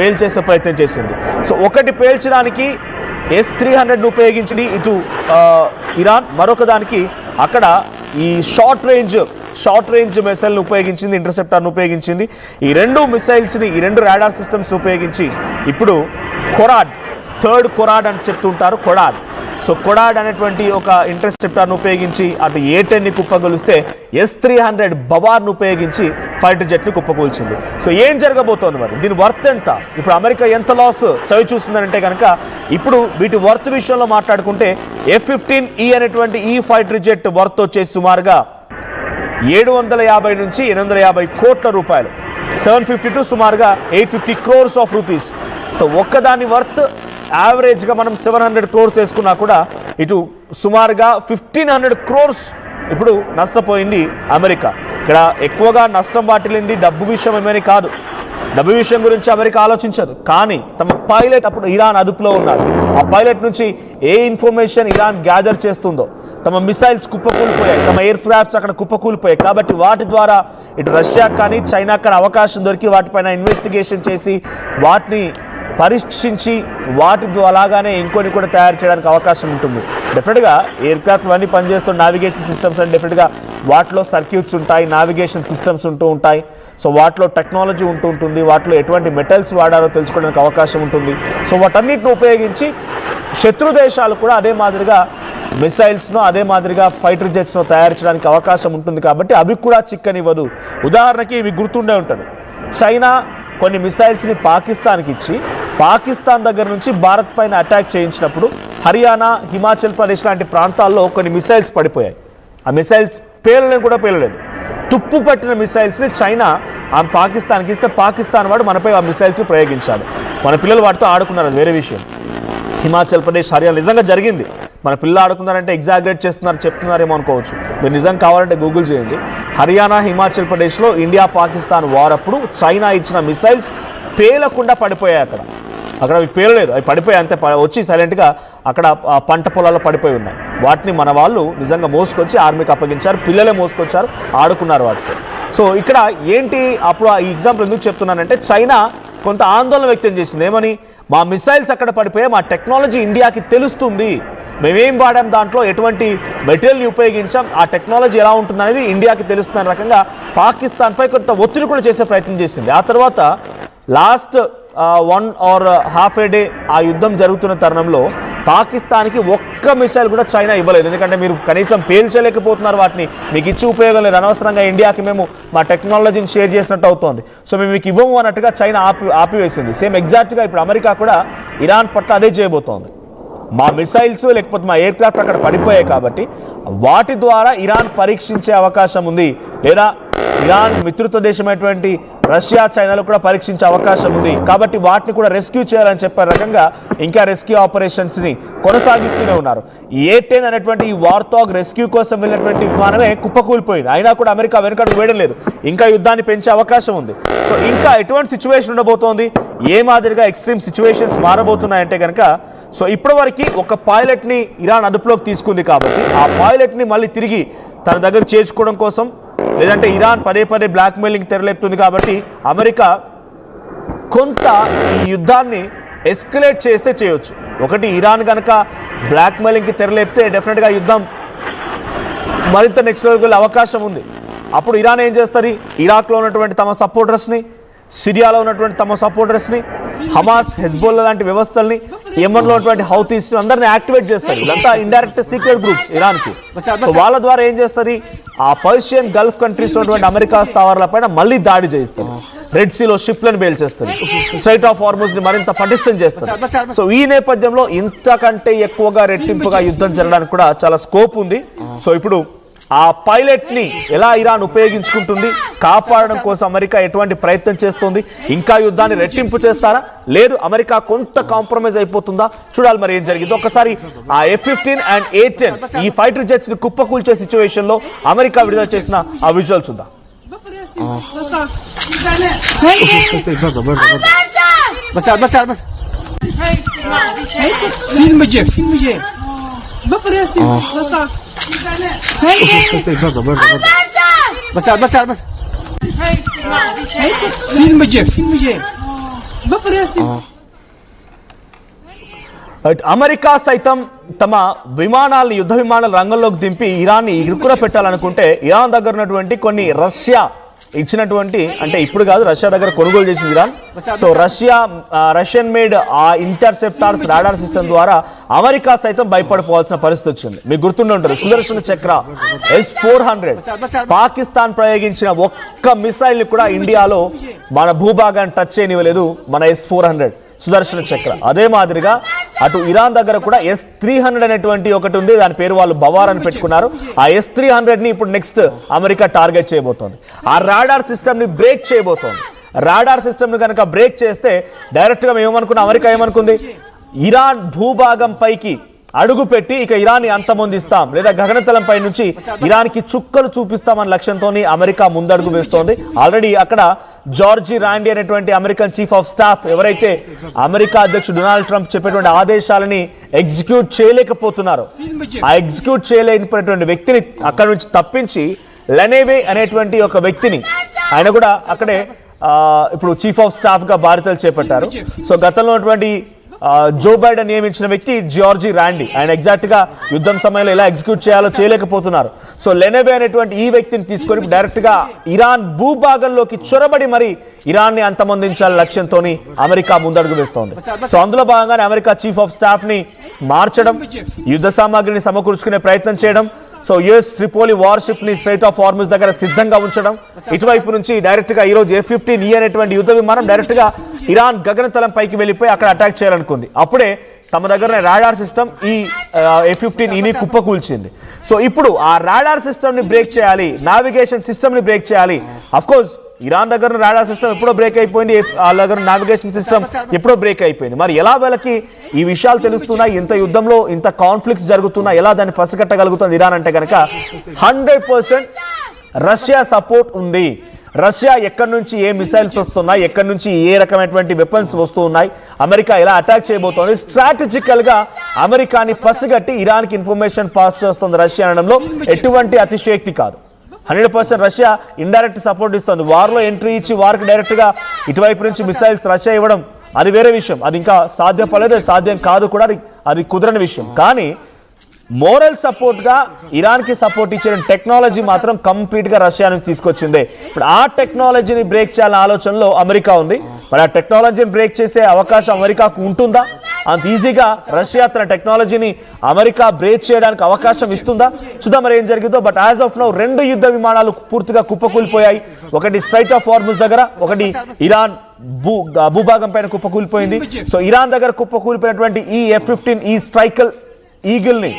పేల్చేసే ప్రయత్నం చేసింది. సో ఒకటి పేల్చడానికి S-300 ఉపయోగించింది ఇటు ఇరాన్, మరొక దానికి అక్కడ ఈ షార్ట్ రేంజ్ మిసైల్ని ఉపయోగించింది, ఇంటర్సెప్టర్ను ఉపయోగించింది. ఈ రెండు మిసైల్స్ని, ఈ రెండు రాడార్ సిస్టమ్స్ని ఉపయోగించి ఇప్పుడు థర్డ్ కొరాడ్ అని చెప్తుంటారు, సో కొడాడ్ అనేటువంటి ఒక ఇంటర్సెప్టర్ను ఉపయోగించి అటు A-10ని కుప్పగొలిస్తే S-300 బవార్ను ఉపయోగించి ఫైటర్ జెట్ని కుప్పకూల్చింది. సో ఏం జరగబోతోంది మరి, దీని వర్త్ ఎంత, ఇప్పుడు అమెరికా ఎంత లాస్ చవి చూస్తుందంటే కనుక ఇప్పుడు వీటి వర్త్ విషయంలో మాట్లాడుకుంటే F-15E అనేటువంటి ఈ ఫైటర్ జెట్ వర్త్ వచ్చేసి సుమారుగా 750 నుంచి 850 కోట్ల రూపాయలు, 752 సుమారుగా 850 crores ఆఫ్ రూపీస్. సో ఒక్కదాని వర్త్ యావరేజ్గా మనం 700 crores వేసుకున్నా కూడా ఇటు సుమారుగా 1500 crores ఇప్పుడు నష్టపోయింది అమెరికా. ఇక్కడ ఎక్కువగా నష్టం వాటిల్లింది డబ్బు విషయం ఏమని కాదు, డబ్బు విషయం గురించి అమెరికా ఆలోచించదు, కానీ తమ పైలట్ అప్పుడు ఇరాన్ అదుపులో ఉన్నారు. ఆ పైలట్ నుంచి ఏ ఇన్ఫర్మేషన్ ఇరాన్ గ్యాదర్ చేస్తుందో, తమ మిసైల్స్ కుప్పకూలిపోయాయి, తమ ఎయిర్ క్రాఫ్ట్స్ అక్కడ కుప్పకూలిపోయాయి. కాబట్టి వాటి ద్వారా ఇటు రష్యా కానీ చైనా కానీ అవకాశం దొరికి వాటిపైన ఇన్వెస్టిగేషన్ చేసి వాటిని పరీక్షించి వాటి అలాగానే ఇంకొని కూడా తయారు చేయడానికి అవకాశం ఉంటుంది. డెఫినెట్గా ఎయిర్ క్రాఫ్ట్ అన్నీ పనిచేస్తున్న నావిగేషన్ సిస్టమ్స్ అని డెఫినెట్గా వాటిలో సర్క్యూట్స్ ఉంటాయి, నావిగేషన్ సిస్టమ్స్ ఉంటూ ఉంటాయి. సో వాటిలో టెక్నాలజీ ఉంటూ ఉంటుంది, వాటిలో ఎటువంటి మెటల్స్ వాడారో తెలుసుకోవడానికి అవకాశం ఉంటుంది. సో వాటన్నిటిని ఉపయోగించి శత్రు దేశాలు కూడా అదే మాదిరిగా మిసైల్స్ను, అదే మాదిరిగా ఫైటర్ జెట్స్ను తయారు చేయడానికి అవకాశం ఉంటుంది. కాబట్టి అవి కూడా చిక్కనివ్వదు. ఉదాహరణకి మీకు గుర్తుండే ఉంటుంది, చైనా కొన్ని మిసైల్స్ని పాకిస్తాన్కి ఇచ్చి పాకిస్తాన్ దగ్గర నుంచి భారత్ పైన అటాక్ చేయించినప్పుడు హర్యానా, హిమాచల్ ప్రదేశ్ లాంటి ప్రాంతాల్లో కొన్ని మిసైల్స్ పడిపోయాయి. ఆ మిసైల్స్ పేలలేదు. తుప్పు పట్టిన మిసైల్స్ని చైనా ఆ పాకిస్తాన్కి ఇస్తే పాకిస్తాన్ వాడు మనపై ఆ మిసైల్స్ని ప్రయోగించాడు. మన పిల్లలు వాటితో ఆడుకున్నారు, అది వేరే విషయం. హిమాచల్ ప్రదేశ్, హర్యానా నిజంగా జరిగింది. మన పిల్లలు ఆడుకున్నారంటే ఎగ్జాగరేట్ చెప్తున్నారేమో అనుకోవచ్చు. మీరు నిజం కావాలంటే గూగుల్ చేయండి. హర్యానా, హిమాచల్ ప్రదేశ్లో ఇండియా పాకిస్తాన్ వార్ అప్పుడు చైనా ఇచ్చిన మిసైల్స్ పేలకుండా పడిపోయాయి. అక్కడ అవి పేలలేదు, అవి పడిపోయాయి అంతే, వచ్చి సైలెంట్గా అక్కడ పంట పొలాల్లో పడిపోయి ఉన్నాయి. వాటిని మన వాళ్ళు నిజంగా మోసుకొచ్చి ఆర్మీకి అప్పగించారు, పిల్లలే మోసుకొచ్చారు, ఆడుకున్నారు వాటితో. సో ఇక్కడ ఏంటి, అప్పుడు ఈ ఎగ్జాంపుల్ ఎందుకు చెప్తున్నానంటే చైనా కొంత ఆందోళన వ్యక్తం చేసింది. ఏమని, మా మిసైల్స్ అక్కడ పడిపోయాయి, మా టెక్నాలజీ ఇండియాకి తెలుస్తుంది, మేమేం వాడాం, దాంట్లో ఎటువంటి మెటీరియల్ని ఉపయోగించాం, ఆ టెక్నాలజీ ఎలా ఉంటుంది అనేది ఇండియాకి తెలుస్తున్న రకంగా పాకిస్తాన్పై కొంత ఒత్తిడి కూడా చేసే ప్రయత్నం చేసింది. ఆ తర్వాత last 1 or half a day ఆ యుద్ధం జరుగుతున్న తరుణంలో పాకిస్తాన్కి ఒక్క మిసైల్ కూడా చైనా ఇవ్వలేదు. ఎందుకంటే మీరు కనీసం పేల్చలేకపోతున్నారు, వాటిని మీకు ఇచ్చి ఉపయోగం లేదు, అనవసరంగా ఇండియాకి మేము మా టెక్నాలజీని షేర్ చేసినట్టు అవుతోంది, సో మేము మీకు ఇవ్వము అన్నట్టుగా చైనా ఆపివేసింది. సేమ్ ఎగ్జాక్ట్గా ఇప్పుడు అమెరికా కూడా ఇరాన్ పట్ల అదే చేయబోతోంది. మా మిసైల్స్ లేకపోతే మా ఎయిర్ క్రాఫ్ట్ అక్కడ పడిపోయాయి కాబట్టి వాటి ద్వారా ఇరాన్ పరీక్షించే అవకాశం ఉంది, లేదా ఇరాన్ మిత్రత్వ దేశమైనటువంటి రష్యా, చైనాలో కూడా పరీక్షించే అవకాశం ఉంది. కాబట్టి వాటిని కూడా రెస్క్యూ చేయాలని చెప్పే రకంగా ఇంకా రెస్క్యూ ఆపరేషన్స్ని కొనసాగిస్తూనే ఉన్నారు. A-10 అనేటువంటి ఈ వార్తాగ్ రెస్క్యూ కోసం వెళ్ళినటువంటి విమానమే కుప్పకూలిపోయింది. అయినా కూడా అమెరికా వెనుకడుగు వేయడం లేదు, ఇంకా యుద్ధాన్ని పెంచే అవకాశం ఉంది. సో ఇంకా ఎటువంటి సిచ్యువేషన్ ఉండబోతోంది, ఏ మాదిరిగా ఎక్స్ట్రీమ్ సిచ్యువేషన్స్ మారబోతున్నాయంటే కనుక, సో ఇప్పటివరకు ఒక పైలట్ని ఇరాన్ అదుపులోకి తీసుకుంది. కాబట్టి ఆ పైలట్ని మళ్ళీ తిరిగి తన దగ్గర చేర్చుకోవడం కోసం, లేదంటే ఇరాన్ పదే బ్లాక్మెయిలింగ్ తెరలేపుతుంది. కాబట్టి అమెరికా కొంత ఈ యుద్ధాన్ని ఎస్కలేట్ చేస్తే చేయొచ్చు. ఒకటి, ఇరాన్ కనుక బ్లాక్మెయిలింగ్కి తెరలేపితే డెఫినెట్గా యుద్ధం మరింత నెక్స్ట్ లెవెల్కి వెళ్ళే అవకాశం ఉంది. అప్పుడు ఇరాన్ ఏం చేస్తుంది, ఇరాక్లో ఉన్నటువంటి తమ సపోర్టర్స్ని, సిరియాలో ఉన్నటువంటి తమ సపోర్టర్స్ని, హమాస్, హెజ్బోల్లా లాంటి వ్యవస్థల్ని, యెమెన్లో ఉన్నటువంటి హౌతీస్ని అందరినీ యాక్టివేట్ చేస్తారు. ఇదంతా ఇండైరెక్ట్ సీక్రెట్ గ్రూప్స్ ఇరాన్కి. సో వాళ్ళ ద్వారా ఏం చేస్తుంది, ఆ పర్షియన్ గల్ఫ్ కంట్రీస్ ఉన్నటువంటి అమెరికా స్థావరాలపైన మళ్ళీ దాడి చేయిస్తారు. రెడ్ సీలో షిప్లను బేల్చేస్తారు, స్ట్రైట్ ఆఫ్ హార్మూజ్ ని మరింత పటిష్టం చేస్తారు. సో ఈ నేపథ్యంలో ఇంతకంటే ఎక్కువగా రెట్టింపుగా యుద్ధం జరగడానికి కూడా చాలా స్కోప్ ఉంది. సో ఇప్పుడు ఆ పైలట్ని ఎలా ఇరాన్ ఉపయోగించుకుంటుంది, కాపాడడం కోసం అమెరికా ఎటువంటి ప్రయత్నం చేస్తుంది, ఇంకా యుద్ధాన్ని రెట్టింపు చేస్తారా, లేదు అమెరికా కొంత కాంప్రమైజ్ అయిపోతుందా, చూడాలి మరి ఏం జరిగింది. ఒకసారి ఆ F-15 and A-10 ఈ ఫైటర్ జెట్స్ ని కుప్పకూల్చే సిచ్యువేషన్ లో అమెరికా విడుదల చేసిన ఆ విజువల్స్ చూద్దాం. అమెరికా సైతం తమ విమానాలను యుద్ధ విమానాల రంగంలోకి దింపి ఇరాన్ని ఇరుకున పెట్టాలనుకుంటే ఇరాన్ దగ్గర ఉన్నటువంటి కొన్ని రష్యా ఇచ్చినటువంటి, అంటే ఇప్పుడు కాదు, రష్యా దగ్గర కొనుగోలు చేసింది ఇరాన్. సో రష్యన్ మేడ్ ఆ ఇంటర్సెప్టార్స్ రాడార్ సిస్టమ్ ద్వారా అమెరికా సైతం భయపడిపోవాల్సిన పరిస్థితి వచ్చింది. మీకు గుర్తుండి ఉంటారు, సుదర్శన చక్ర S-400 పాకిస్తాన్ ప్రయోగించిన ఒక్క మిసైల్ కూడా ఇండియాలో మన భూభాగాన్ని టచ్ చేయనివ్వలేదు మన S-400 సుదర్శన చక్ర. అదే మాదిరిగా అటు ఇరాన్ దగ్గర కూడా S-300 అనేటువంటి ఒకటి ఉంది, దాని పేరు వాళ్ళు బవార్ అని పెట్టుకున్నారు. ఆ S-300 ని ఇప్పుడు నెక్స్ట్ అమెరికా టార్గెట్ చేయబోతోంది. ఆ రాడార్ సిస్టమ్ ని బ్రేక్ చేయబోతోంది. రాడార్ సిస్టమ్ ని కనుక బ్రేక్ చేస్తే డైరెక్ట్ గా మేము ఏమనుకున్నాం, అమెరికా ఏమనుకుంది, ఇరాన్ భూభాగం పైకి అడుగు పెట్టి ఇక ఇరాన్ని అంతమొందిస్తాం, లేదా గగనతలంపై నుంచి ఇరాన్కి చుక్కలు చూపిస్తామన్న లక్ష్యంతో అమెరికా ముందడుగు వేస్తోంది. ఆల్రెడీ అక్కడ జార్జి రాండీ అనేటువంటి అమెరికన్ చీఫ్ ఆఫ్ స్టాఫ్, ఎవరైతే అమెరికా అధ్యక్షుడు డొనాల్డ్ ట్రంప్ చెప్పేటువంటి ఆదేశాలని ఎగ్జిక్యూట్ చేయలేకపోతున్నారు, ఆ ఎగ్జిక్యూట్ చేయలేకపోయినటువంటి వ్యక్తిని అక్కడ నుంచి తప్పించి లెనేవే అనేటువంటి ఒక వ్యక్తిని, ఆయన కూడా అక్కడే ఇప్పుడు చీఫ్ ఆఫ్ స్టాఫ్ గా బాధ్యతలు చేపట్టారు. సో గతంలో ఉన్నటువంటి జో బైడెన్ నియమించిన వ్యక్తి జార్జి రాండీ, ఆయన ఎగ్జాక్ట్ గా యుద్ధం సమయంలో ఎలా ఎగ్జిక్యూట్ చేయాలో చేయలేకపోతున్నారు. సో లెనెవే అనేటువంటి ఈ వ్యక్తిని తీసుకొని డైరెక్ట్ గా ఇరాన్ భూభాగంలోకి చొరబడి మరి ఇరాన్ ని అంతమొందించాలనే లక్ష్యంతో అమెరికా ముందడుగు వేస్తోంది. సో అందులో భాగంగానే అమెరికా చీఫ్ ఆఫ్ స్టాఫ్ ని మార్చడం, యుద్ధ సామాగ్రిని సమకూర్చుకునే ప్రయత్నం చేయడం, సో యుఎస్ ట్రిపోలి వార్షిప్ ని స్ట్రైట్ ఆఫ్ హార్ముజ్ దగ్గర సిద్ధంగా ఉంచడం, ఇటువైపు నుంచి డైరెక్ట్ గా ఈ రోజు F-15E అనేటువంటి యుద్ధ విమానం డైరెక్ట్ గా ఇరాన్ గగనతలం పైకి వెళ్ళిపోయి అక్కడ అటాక్ చేయాలనుకుంది. అప్పుడే తమ దగ్గర రాడార్ సిస్టమ్ ఈ F-15E కుప్పకూల్చింది. సో ఇప్పుడు ఆ రాడార్ సిస్టమ్ ని బ్రేక్ చేయాలి, నావిగేషన్ సిస్టమ్ ని బ్రేక్ చేయాలి. అఫ్ కోర్స్ ఇరాన్ దగ్గర రాడార్ సిస్టమ్ ఎప్పుడో బ్రేక్ అయిపోయింది, వాళ్ళ దగ్గర నావిగేషన్ సిస్టమ్ ఎప్పుడో బ్రేక్ అయిపోయింది. మరి ఎలా వీళ్ళకి ఈ విషయాలు తెలుస్తున్నాయి, ఇంత యుద్ధంలో ఇంత కాన్ఫ్లిక్ట్స్ జరుగుతున్నా ఎలా దాన్ని పసిగట్టగలుగుతుంది ఇరాన్ అంటే కనుక 100% రష్యా సపోర్ట్ ఉంది. రష్యా ఎక్కడి నుంచి ఏ మిసైల్స్ వస్తున్నాయి, ఎక్కడి నుంచి ఏ రకమైనటువంటి వెపన్స్ వస్తూ ఉన్నాయి, అమెరికా ఎలా అటాక్ చేయబోతోంది, స్ట్రాటజికల్ గా అమెరికాని పసిగట్టి ఇరాన్కి ఇన్ఫర్మేషన్ పాస్ చేస్తుంది రష్యా అనడంలో ఎటువంటి అతిశయోక్తి కాదు. 100% రష్యా ఇండైరెక్ట్ సపోర్ట్ ఇస్తుంది. వార్లో ఎంట్రీ ఇచ్చి వారికి డైరెక్ట్ గా ఇటువైపు నుంచి మిసైల్స్ రష్యా ఇవ్వడం అది వేరే విషయం, అది ఇంకా సాధ్యపడలేదు, సాధ్యం కాదు కూడా, అది కుదరని విషయం. కానీ మోరల్ సపోర్ట్ గా ఇరాన్ కి సపోర్ట్ ఇచ్చిన టెక్నాలజీ మాత్రం కంప్లీట్ గా రష్యా నుంచి తీసుకొచ్చింది. ఇప్పుడు ఆ టెక్నాలజీని బ్రేక్ చేయాలనే ఆలోచనలో అమెరికా ఉంది. మరి ఆ టెక్నాలజీని బ్రేక్ చేసే అవకాశం అమెరికాకు ఉంటుందా? అంత ఈజీగా రష్యా తన టెక్నాలజీని అమెరికా బ్రేక్ చేయడానికి అవకాశం ఇస్తుందా? చూద్దాం మరి ఏం జరిగిందో. బట్ యాజ్ ఆఫ్ నౌ 2 యుద్ధ విమానాలు పూర్తిగా కుప్పకూలిపోయాయి. ఒకటి స్ట్రైట్ ఆఫ్ హార్ముజ్ దగ్గర, ఒకటి ఇరాన్ భూభాగం పైన కుప్పకూలిపోయింది. సో ఇరాన్ దగ్గర కుప్పకూలిపోయినటువంటి ఈ F-15E స్ట్రైకల్ ఈగిల్ ని